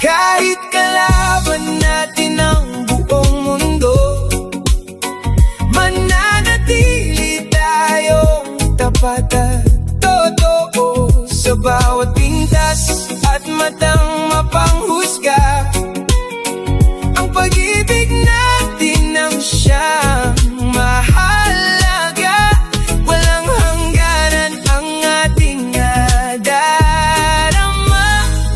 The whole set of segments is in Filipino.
Kahit kalaban natin ang buong mundo, mananatili tayong tapat at totoo sa bawat pintas at matang mapanghusga. Ang pag-ibig natin ang siyang mahalaga. Walang hangganan ang ating nadarama,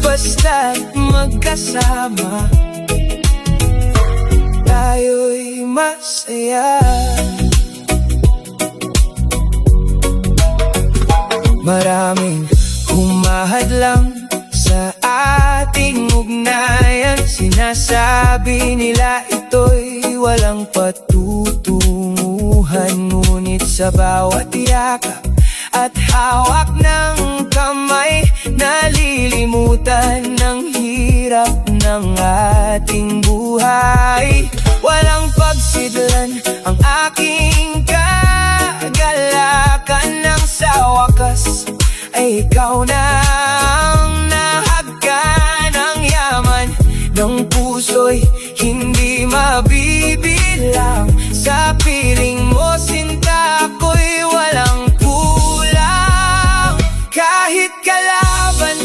basta't magkasama tayo'y masaya. Maraming humahadlang sa ating ugnayan. Sinasabi nila ito'y walang patutunguhan, ngunit sa bawat yakap at hawak ng kamay, nalilimutan ng hirap ng ating buhay. Walang pagsidlan ang aking kagalakan, nang sa wakas ay ikaw na ang nahagkan. Ang yaman ng puso'y hindi mabibilang, sa piling mo sinta ko'y walang kulang. Kahit kalaban